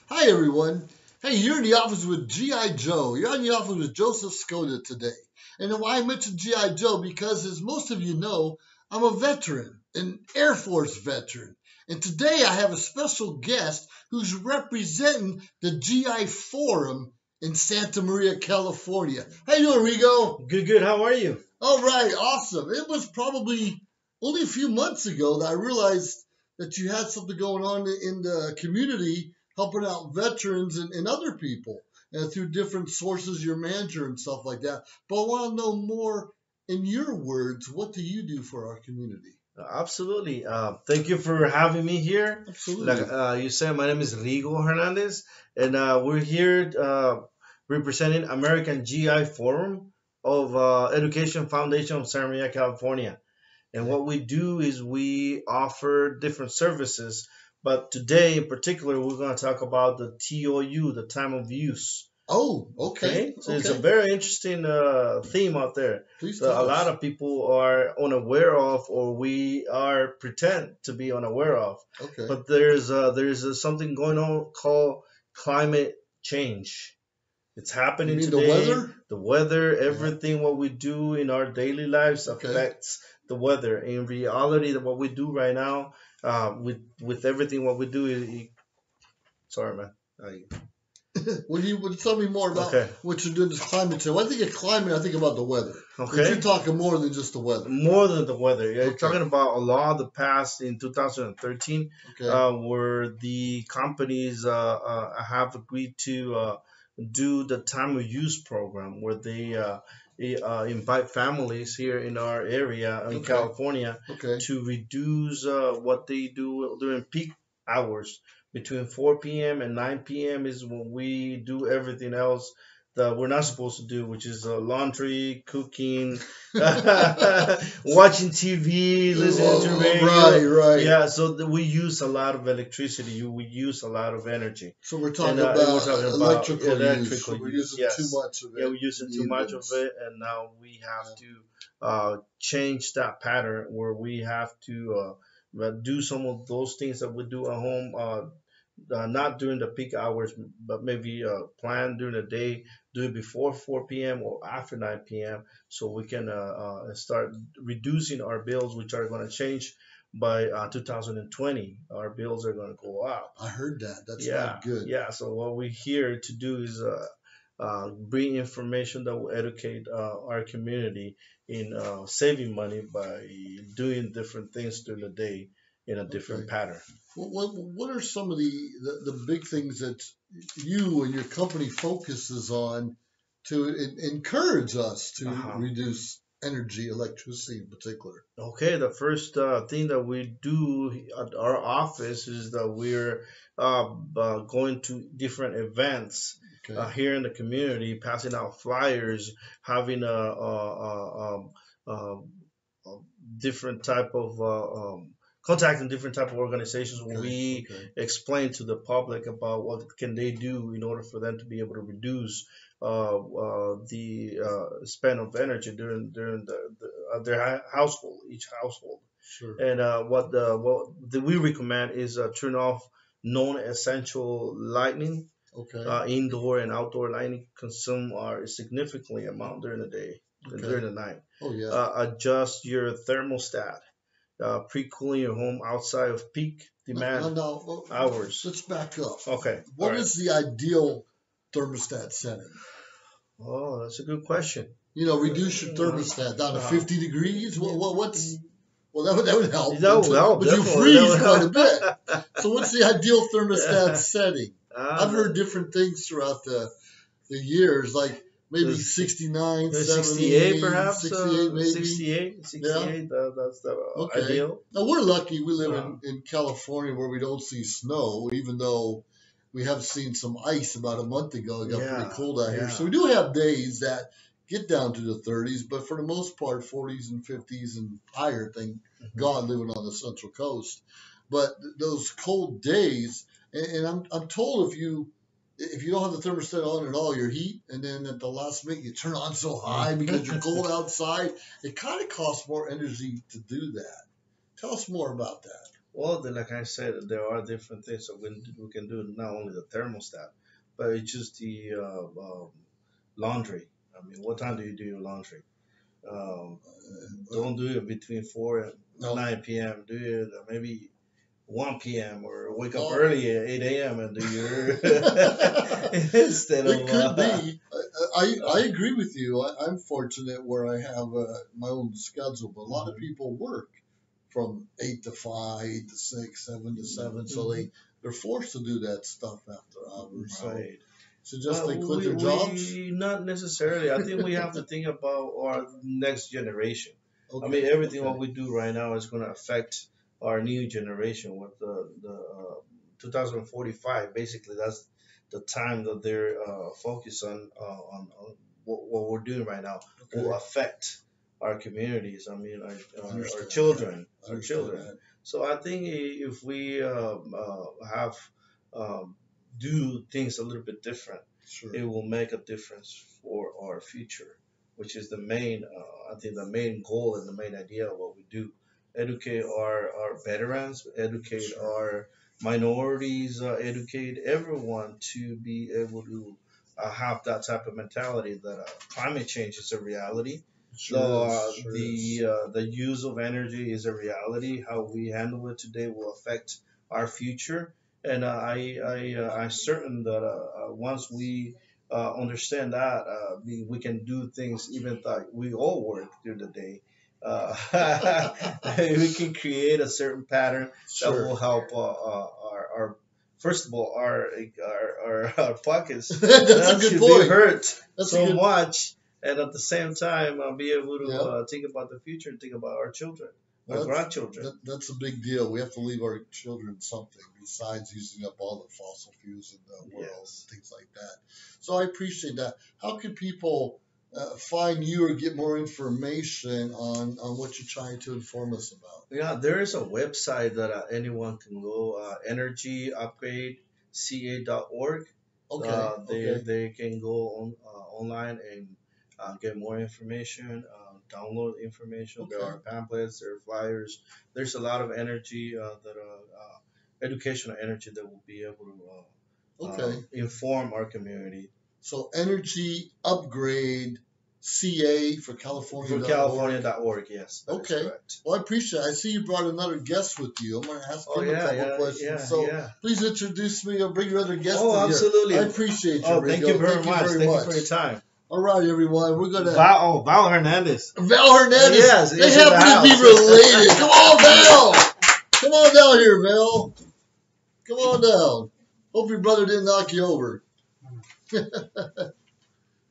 Hi, everyone. Hey, you're in the office with G.I. Joe. You're in the office with Joseph Skoda today. And why I mentioned G.I. Joe, because as most of you know, I'm a veteran, an Air Force veteran. And today I have a special guest who's representing the GI Forum in Santa Maria, California. How you doing, Rigo? Good, good. How are you? All right, awesome. It was probably only a few months ago that I realized that you had something going on in the community, helping out veterans and other people, and through different sources, your manager and stuff like that. But I want to know more in your words. What do you do for our community? Absolutely. Thank you for having me here. Absolutely. Like you said, my name is Rigo Hernandez, and we're here representing American GI Forum of Education Foundation of Santa Maria, California. And Okay. what we do is we offer different services. But today, in particular, we're going to talk about the TOU, the time of use. Oh, okay. Okay, so it's a Okay. very interesting theme out there Please that a tell lot us. of people are unaware of, or we are pretend to be unaware of. Okay. But there's something going on called climate change. It's You happening mean the today. weather? The weather, Yeah. everything what we do in our daily lives Okay. affects the weather. In reality, that what we do right now, with everything what we do, sorry, man. Would you tell me more about Okay, what you're doing this climate change? When I think of climate, I think about the weather. But you're okay. talking more than just the weather. More than the weather. Yeah, you're Okay. talking about a law that passed in 2013, Okay. where the companies have agreed to do the time of use program, where they invite families here in our area in Okay. California Okay. to reduce what they do during peak hours. Between 4 p.m. and 9 p.m. is when we do everything else that we're not supposed to do, which is laundry, cooking, watching TV, listening to Oh, radio. right, right. Yeah, so we use a lot of electricity. We use a lot of energy, So we're and talking we're about talking about electrical use. So electrical we're use. using too Yes, much of yeah, it we're using in the too much of evenings. it, and now we have Yeah. to change that pattern where we have to do some of those things that we do at home. Not during the peak hours, but maybe plan during the day, do it before 4 p.m. or after 9 p.m. so we can start reducing our bills, which are going to change by 2020. Our bills are going to go up. I heard that. That's Yeah, not good. yeah. So what we're here to do is bring information that will educate our community in saving money by doing different things during the day in a different Okay. pattern. What are some of the big things that you and your company focuses on to encourage us to Uh-huh. reduce energy, electricity in particular? Okay, the first thing that we do at our office is that we're going to different events Okay. here in the community, passing out flyers, having a, a different type of contacting different type of organizations where Okay. we Okay. explain to the public about what can they do in order for them to be able to reduce the spend of energy during their household, each household. Sure. And we recommend is turn off non-essential lighting. Okay. Indoor and outdoor lighting consume are significantly amount during the day and Okay. during the night. Oh yeah. Adjust your thermostat. Pre-cooling your home outside of peak demand Now, hours. let's back up. Okay, all What right. is the ideal thermostat setting? Oh, that's a good question. Reduce your thermostat down to Uh, 50 degrees. What's well, that would help, that will help, but you definitely. That freeze will quite a help. bit. So what's the ideal thermostat setting? Ah, I've heard different things throughout the years, like maybe there's 69, 68 70, perhaps, 68 maybe. 68, Yeah. 68, that's the Okay. ideal. Now we're lucky we live Uh, in California where we don't see snow, even though we have seen some ice about a month ago. It got pretty yeah, cold out here. So yeah. we do have days that get down to the 30s, but for the most part, 40s and 50s and higher, thank Mhm. God, living on the Central Coast. But those cold days, and I'm told if you don't have the thermostat on at all, your heat, and then at the last minute you turn on so high because you're cold outside, it kind of costs more energy to do that. Tell us more about that. Well, then, like I said, there are different things that we can do. Not only the thermostat, but it's just the laundry. I mean, what time do you do your laundry? Um, don't do it between 4 and No. 9 p.m. Do it maybe 1 p.m. or wake up Oh. early at 8 a.m. and do your instead It of could be. I agree with you. I'm fortunate where I have my own schedule, but a lot of people work from 8 to 5, 8 to 6, 7 to 7, so they're forced to do that stuff after hours. right. So just But they quit their jobs. we not necessarily. I think we have to think about our next generation. I Okay. mean, everything Okay. what we do right now is going to affect our new generation with the 2045. Basically, that's the time that they're focused on what we're doing right now will Okay. affect our communities. I mean, I our understand children, that. I our understand children. that. So I think if we have um, do things a little bit different, Sure. it will make a difference for our future, which is the main, I think, the main goal and the main idea of what we do. Educate our veterans, educate Sure. our minorities, educate everyone to be able to have that type of mentality that climate change is a reality. Sure is. Sure is. The use of energy is a reality. How we handle it today will affect our future, and I'm certain that once we understand that, we can do things even like we all work through the day. Uh, we can create a certain pattern that Sure. will help our first of all our pockets That's a not good to be point. hurt That's a so good. much, and at the same time be able to Yeah. think about the future and think about our children, our Well, grandchildren. that's a big deal. We have to leave our children something besides using up all the fossil fuels in the world Yes. and things like that. So I appreciate that. How can people find you or get more information on what you're trying to inform us about? Yeah, there is a website that anyone can go, energyupgradeca.org. Okay. Okay. They can go online and get more information, download information. There Okay. are pamphlets, there are flyers. There's a lot of energy educational energy that will be able to Okay. inform our community. So energy upgrade CA for For California.org. California.org, yes. That is Okay. correct. Well, I appreciate it. I see you brought another guest with you. I'm going to ask him a couple questions. So please introduce me or bring your other guest in here. Absolutely. I appreciate you, Oh, Rico. thank you very much. Very Thank much. you for your time. All right, everyone. We're going to... Val Hernandez. Val Hernandez. Yes, they he's in the happen to be house. related. Come on, Val. Come on down here, Val. Come on down. Hope your brother didn't knock you over.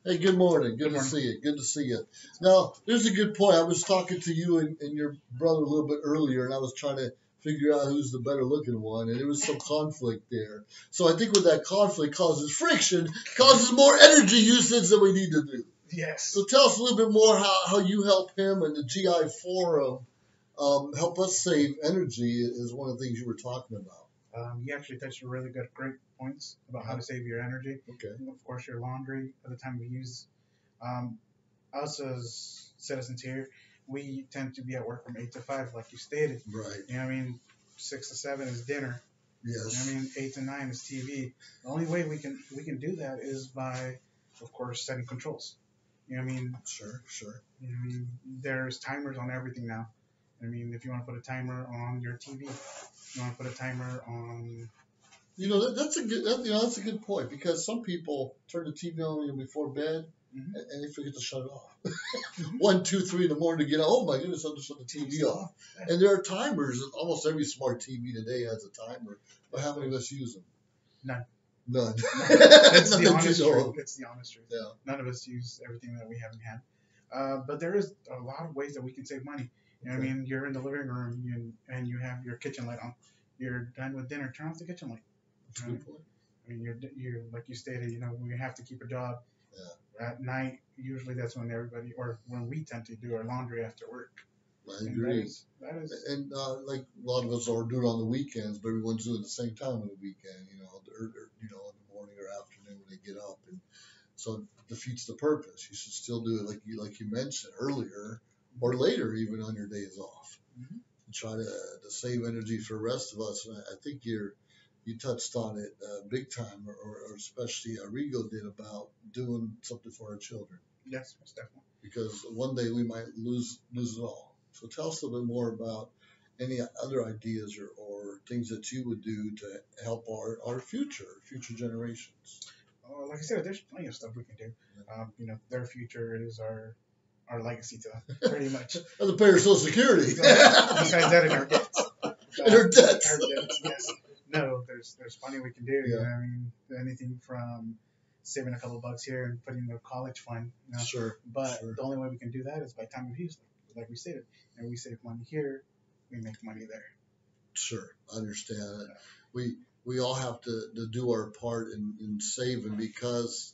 Hey, good morning. Good to see you. Good to see you. Now, there's a good point. I was talking to you and your brother a little bit earlier, and I was trying to figure out who's the better looking one, and there was some conflict there. So I think with that conflict causes friction, causes more energy usage than we need to do. Yes. So tell us a little bit more how you help him and the GI Forum help us save energy is one of the things you were talking about. You actually touched a really great points about how to save your energy. Okay. And of course, your laundry at the time we use. Us as citizens here, we tend to be at work from 8 to 5, like you stated. Right. You know what I mean? 6 to 7 is dinner. Yes. You know what I mean? 8 to 9 is TV. The only way we can do that is by, of course, setting controls. You know what I mean? Sure. You know what I mean? There's timers on everything now. I mean, if you want to put a timer on your TV, you want to put a timer on. You know that's a good point because some people turn the TV on before bed and they forget to shut it off. 1, 2, 3 in the morning to get out. Oh my goodness, I just shut the TV off. And there are timers. Almost every smart TV today has a timer. But how many of us use them? None. It's the honest truth. It's the honest truth. Yeah. None of us use everything that we have in hand. But there is a lot of ways that we can save money. You know what I mean? You're in the living room and you have your kitchen light on. You're done with dinner. Turn off the kitchen light. That's a good point. I mean, you're like you stated. You know, we have to keep a job. Yeah. At night, usually that's when when we tend to do our laundry after work. I agree. That is. And like a lot of us are doing it on the weekends, but everyone's doing it at the same time on the weekend. You know, in the morning or afternoon when they get up, and so it defeats the purpose. You should still do it like you mentioned earlier, or later even on your days off. try to save energy for the rest of us. And I think you touched on it big time, or especially Rigo did, about doing something for our children. Yes, most definitely. Because one day we might lose it all. So tell us a little bit more about any other ideas or things that you would do to help our future generations. Like I said, there's plenty of stuff we can do. Their future is our legacy to them, pretty much. And to pay our Social Security. Besides that, and our debts. And our debts. Our debts, yes. No, there's plenty we can do. Yeah. I mean, anything from saving a couple bucks here and putting in a college fund. Sure. But the only way we can do that is by time of use, like we stated. And we save money here, we make money there. Sure, I understand that. We all have to do our part in saving, because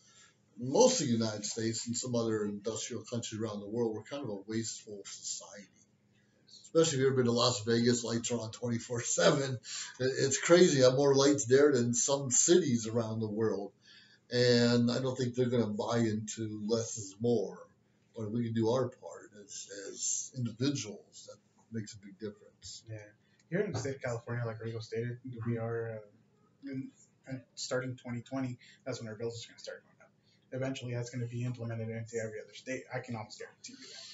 most of the United States and some other industrial countries around the world, we're kind of a wasteful society. Especially if you've ever been to Las Vegas, lights are on 24/7. It's crazy. I have more lights there than some cities around the world. And I don't think they're going to buy into less is more. But if we can do our part as individuals, that makes a big difference. Yeah. Here in the state of California, like Rigo stated, we are, starting 2020, that's when our bills are going to start going up. Eventually, that's going to be implemented into every other state. I can almost guarantee you that.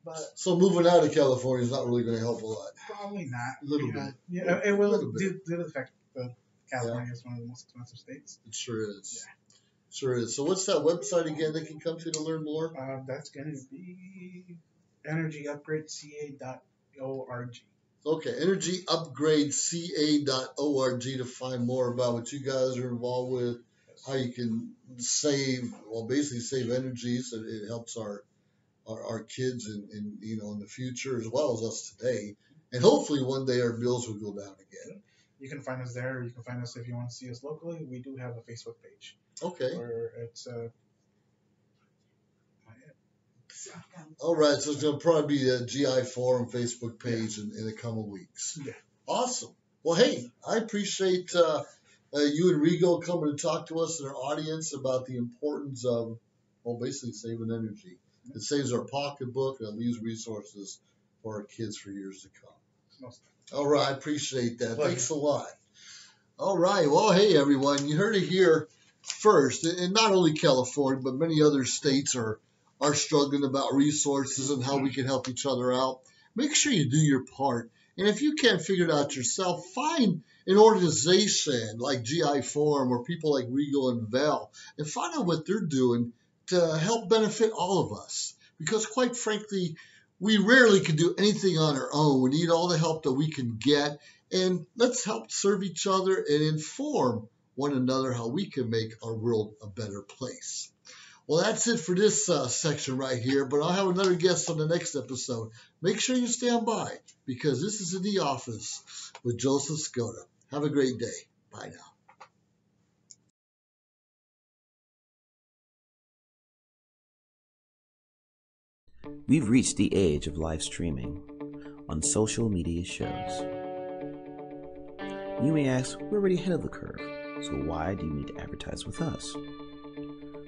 But so moving out of California is not really going to help a lot. Probably not. A little bit. Yeah, it will, due to the fact that California is one of the most expensive states. It sure is. Yeah. Sure is. So what's that website again they can come to learn more? That's going to be energyupgradeca.org. Okay, energyupgradeca.org to find more about what you guys are involved with, how you can basically save energy, so it helps our kids in the future as well as us today. And hopefully one day our bills will go down again. You can find us there. You can find us if you want to see us locally. We do have a Facebook page. Okay. Where it's all right, so it's going to probably be a GI Forum Facebook page in a couple of weeks. Yeah. Awesome. Well, hey, I appreciate you and Rigo coming to talk to us and our audience about the importance of, basically saving energy. It saves our pocketbook and it leaves resources for our kids for years to come. All right, I appreciate that. Pleasure. Thanks a lot. All right, well, hey, everyone, you heard it here first. And not only California, but many other states are struggling about resources and how we can help each other out. Make sure you do your part. And if you can't figure it out yourself, find an organization like GI Forum or people like Rigo and Val and find out what they're doing to help benefit all of us. Because quite frankly, we rarely can do anything on our own. We need all the help that we can get. And let's help serve each other and inform one another how we can make our world a better place. Well, that's it for this section right here, but I'll have another guest on the next episode. Make sure you stand by, because this is In the Office with Joseph Skoda. Have a great day. Bye now. We've reached the age of live streaming on social media shows. You may ask, we're already ahead of the curve, so why do you need to advertise with us?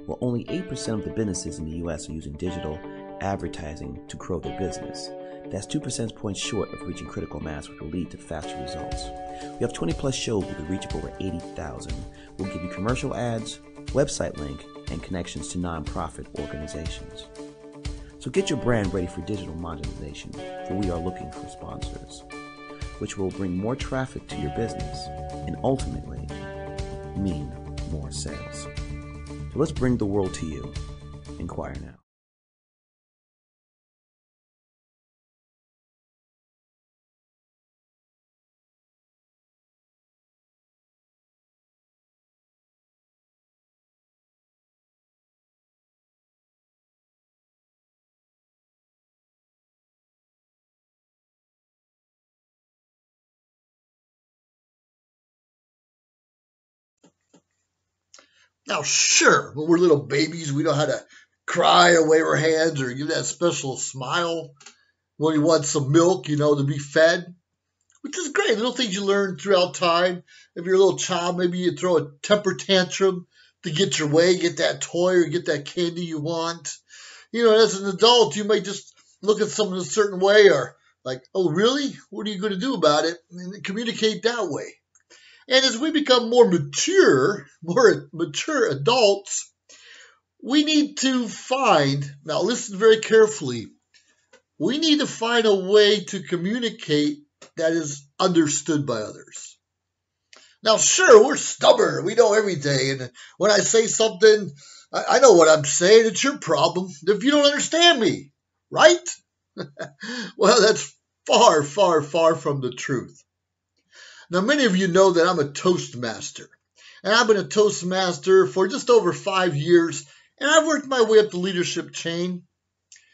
Well, only 8% of the businesses in the US are using digital advertising to grow their business. That's 2 percentage points short of reaching critical mass, which will lead to faster results. We have 20 plus shows with a reach of over 80,000. We'll give you commercial ads, website link, and connections to nonprofit organizations. So get your brand ready for digital monetization, for we are looking for sponsors, which will bring more traffic to your business and ultimately mean more sales. So let's bring the world to you. Inquire now. Now, sure, when we're little babies, we know how to cry or wave our hands or give that special smile when you want some milk, to be fed, which is great. Little things you learn throughout time. If you're a little child, maybe you throw a temper tantrum to get your way, get that toy or get that candy you want. As an adult, you may just look at someone a certain way or Like, oh, really? What are you going to do about it? And communicate that way. And as we become more mature adults, we need to find, now listen very carefully, we need to find a way to communicate that is understood by others. Now, sure, we're stubborn. We know everything. And when I say something, I know what I'm saying. It's your problem if you don't understand me, right? Well, that's far, far, far from the truth. Now, many of you know that I'm a Toastmaster. And I've been a Toastmaster for just over 5 years. And I've worked my way up the leadership chain.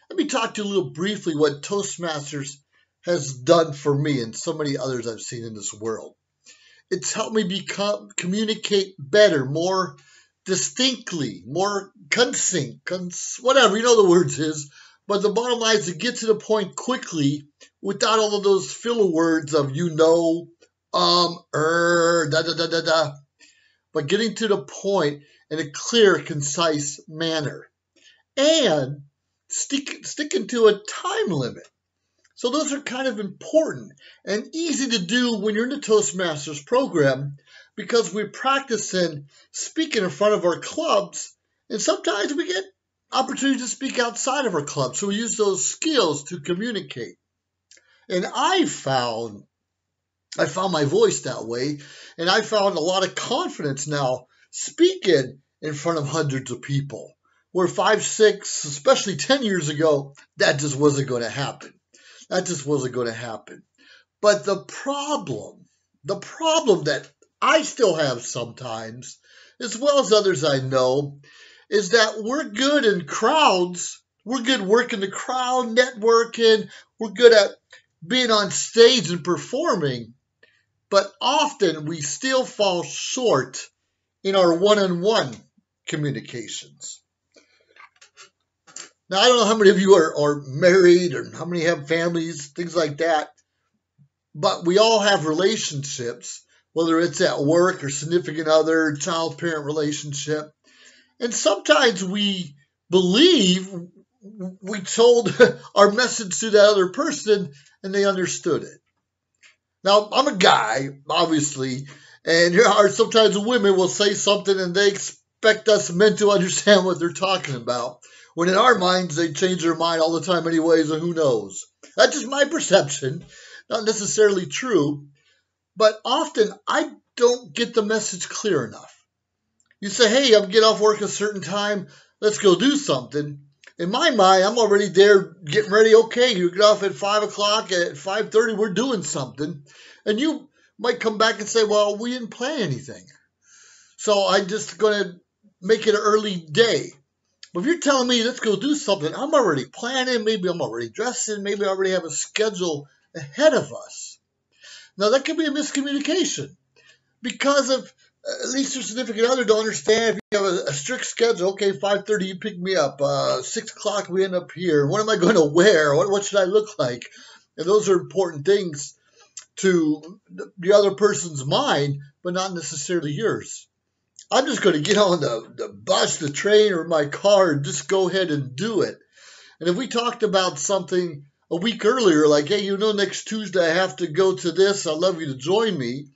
Let me talk to you a little briefly what Toastmasters has done for me and so many others I've seen in this world. It's helped me communicate better, more distinctly, more whatever, you know the words is. But the bottom line is to get to the point quickly without all of those filler words of da. But getting to the point in a clear, concise manner. And sticking to a time limit. So those are kind of important and easy to do when you're in the Toastmasters program because we're practicing speaking in front of our clubs, and sometimes we get opportunities to speak outside of our club. So we use those skills to communicate. And I found my voice that way, and I found a lot of confidence now speaking in front of hundreds of people. Where 5, 6, especially 10 years ago, that just wasn't going to happen. That just wasn't going to happen. But the problem that I still have sometimes, as well as others I know, is that we're good in crowds. We're good working the crowd, networking. We're good at being on stage and performing. But often we still fall short in our one-on-one communications. Now, I don't know how many of you are married or how many have families, things like that, but we all have relationships, whether it's at work or significant other, child-parent relationship. And sometimes we believe we told our message to that other person and they understood it. Now, I'm a guy, obviously, and here are sometimes women will say something and they expect us men to understand what they're talking about. When in our minds, they change their mind all the time anyways, and who knows? That's just my perception, not necessarily true. But often, I don't get the message clear enough. You say, hey, I'm getting off work a certain time. Let's go do something. In my mind, I'm already there getting ready. Okay, you get off at 5 o'clock. At 5:30, we're doing something. And you might come back and say, well, we didn't plan anything. So I'm just going to make it an early day. But if you're telling me let's go do something, I'm already planning, maybe I'm already dressing, maybe I already have a schedule ahead of us. Now, that could be a miscommunication because of at least your significant other don't understand. If you have a strict schedule, okay, 5:30 you pick me up, 6 o'clock we end up here. What am I going to wear? What should I look like? And those are important things to the other person's mind, but not necessarily yours. I'm just going to get on the bus, the train, or my car and just go ahead and do it. And if we talked about something a week earlier, like, hey, next Tuesday I have to go to this, I'd love you to join me,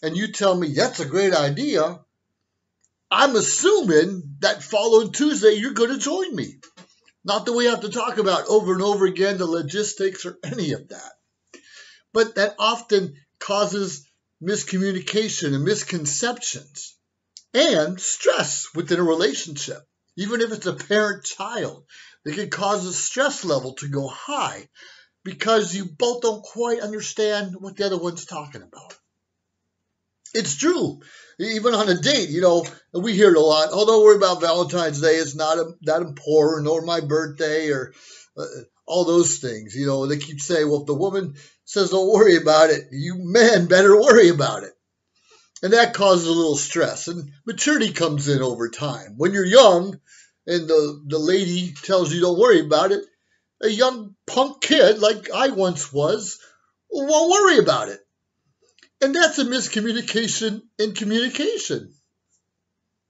and you tell me that's a great idea, I'm assuming that following Tuesday you're going to join me. Not that we have to talk about over and over again the logistics or any of that. But that often causes miscommunication and misconceptions. And stress within a relationship, even if it's a parent-child, it can cause the stress level to go high because you both don't quite understand what the other one's talking about. It's true. Even on a date, we hear it a lot. Oh, don't worry about Valentine's Day. It's not that important, or my birthday, or all those things. They keep saying, well, if the woman says don't worry about it, you men better worry about it. And that causes a little stress. And maturity comes in over time. When you're young and the lady tells you don't worry about it, a young punk kid like I once was won't worry about it. And that's a miscommunication in communication.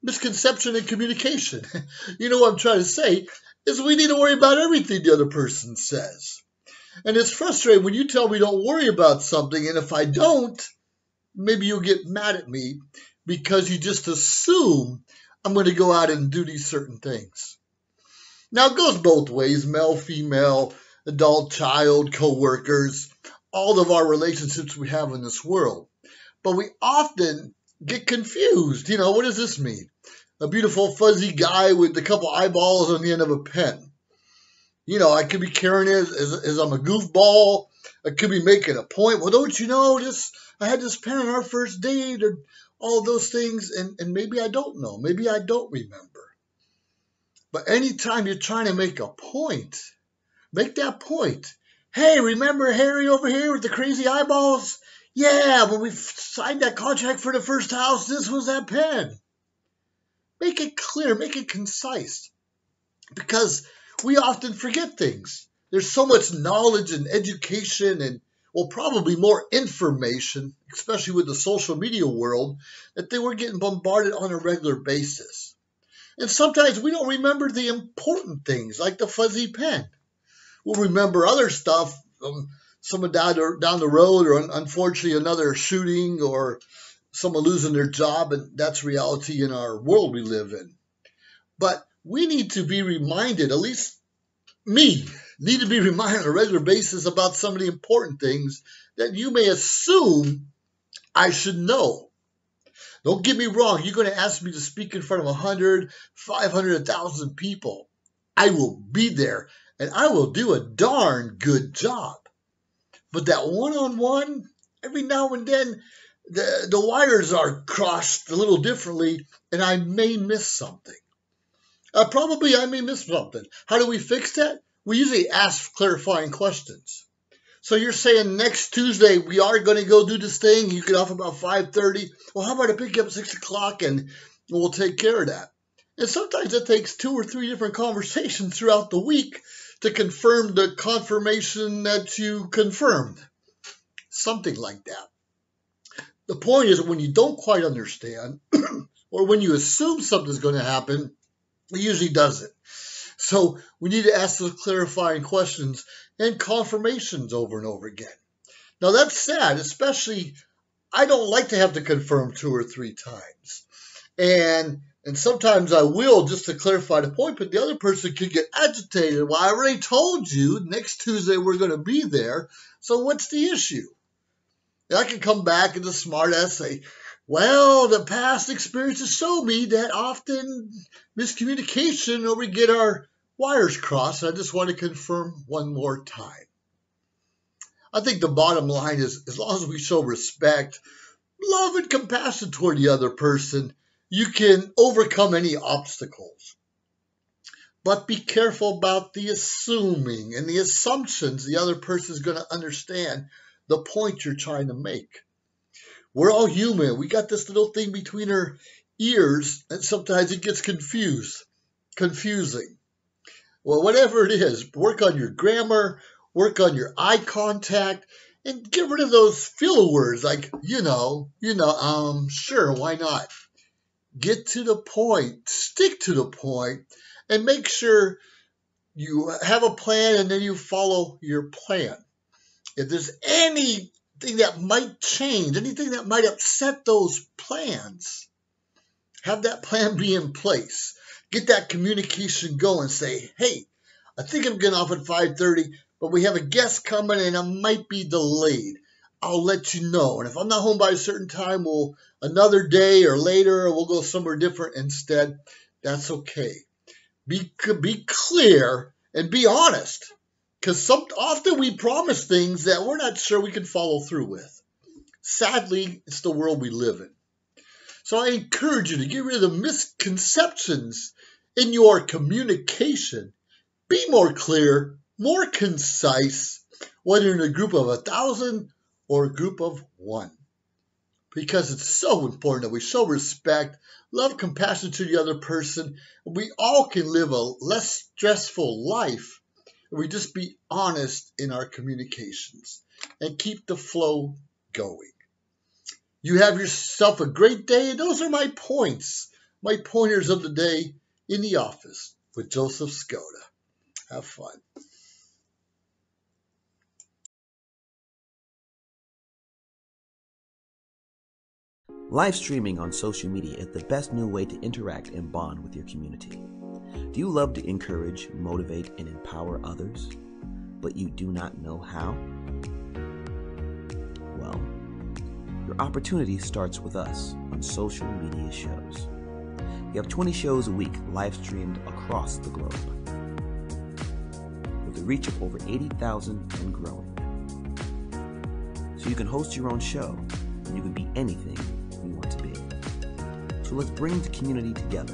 Misconception in communication. What I'm trying to say is we need to worry about everything the other person says. And it's frustrating when you tell me don't worry about something, and if I don't, maybe you'll get mad at me because you just assume I'm going to go out and do these certain things. Now, it goes both ways, male, female, adult, child, co-workers, all of our relationships we have in this world. But we often get confused. What does this mean? A beautiful fuzzy guy with a couple eyeballs on the end of a pen. I could be carrying it as I'm a goofball. I could be making a point. Well, don't you know this? I had this pen on our first date, or all those things, and maybe I don't know. Maybe I don't remember. But anytime you're trying to make a point, make that point. Hey, remember Harry over here with the crazy eyeballs? Yeah, when we signed that contract for the first house, this was that pen. Make it clear, make it concise, because we often forget things. There's so much knowledge and education and, probably more information, especially with the social media world, that they were getting bombarded on a regular basis. And sometimes we don't remember the important things, like the fuzzy pen. We'll remember other stuff, someone died down the road, or unfortunately another shooting, or someone losing their job, and that's reality in our world we live in. But we need to be reminded, at least me, need to be reminded on a regular basis about some of the important things that you may assume I should know. Don't get me wrong, you're going to ask me to speak in front of 100, 500, 1,000 people. I will be there, and I will do a darn good job. But that one-on-one, every now and then, the wires are crossed a little differently, and I may miss something. I may miss something. How do we fix that? We usually ask clarifying questions. So you're saying next Tuesday we are going to go do this thing. You get off about 5:30. Well, how about I pick you up at 6 o'clock and we'll take care of that? And sometimes it takes 2 or 3 different conversations throughout the week to confirm the confirmation that you confirmed. Something like that. The point is, when you don't quite understand, or when you assume something's going to happen, it usually doesn't. So we need to ask those clarifying questions and confirmations over and over again. Now that's sad, especially I don't like to have to confirm 2 or 3 times. And sometimes I will, just to clarify the point, but the other person could get agitated. Well, I already told you next Tuesday we're going to be there, so what's the issue? And I can come back as a smart ass say, well, the past experiences show me that often miscommunication, or we get our wires crossed. I just want to confirm one more time. I think the bottom line is, as long as we show respect, love, and compassion toward the other person, you can overcome any obstacles. But be careful about the assuming and the assumptions the other person is going to understand the point you're trying to make. We're all human. We got this little thing between our ears, and sometimes it gets confusing. Well, whatever it is, work on your grammar, work on your eye contact, and get rid of those filler words like, sure, why not? Get to the point, stick to the point, and make sure you have a plan and then you follow your plan. If there's anything that might change, anything that might upset those plans, have that plan be in place. Get that communication going. Say, hey, I think I'm getting off at 5:30, but we have a guest coming and I might be delayed. I'll let you know. And if I'm not home by a certain time, we'll another day or later, or we'll go somewhere different instead. That's okay. Be clear and be honest. Because often we promise things that we're not sure we can follow through with. Sadly, it's the world we live in. So I encourage you to get rid of the misconceptions in your communication. Be more clear, more concise, whether in a group of 1,000 or a group of 1. Because it's so important that we show respect, love, compassion to the other person. We all can live a less stressful life. We just be honest in our communications and keep the flow going. You have yourself a great day. And those are my points, my pointers of the day in the office with Joseph Skoda. Have fun. Live streaming on social media is the best new way to interact and bond with your community. Do you love to encourage, motivate, and empower others, but you do not know how? Well, your opportunity starts with us on social media shows. We have 20 shows a week live streamed across the globe, with a reach of over 80,000 and growing. So you can host your own show, and you can be anything you want to be. So let's bring the community together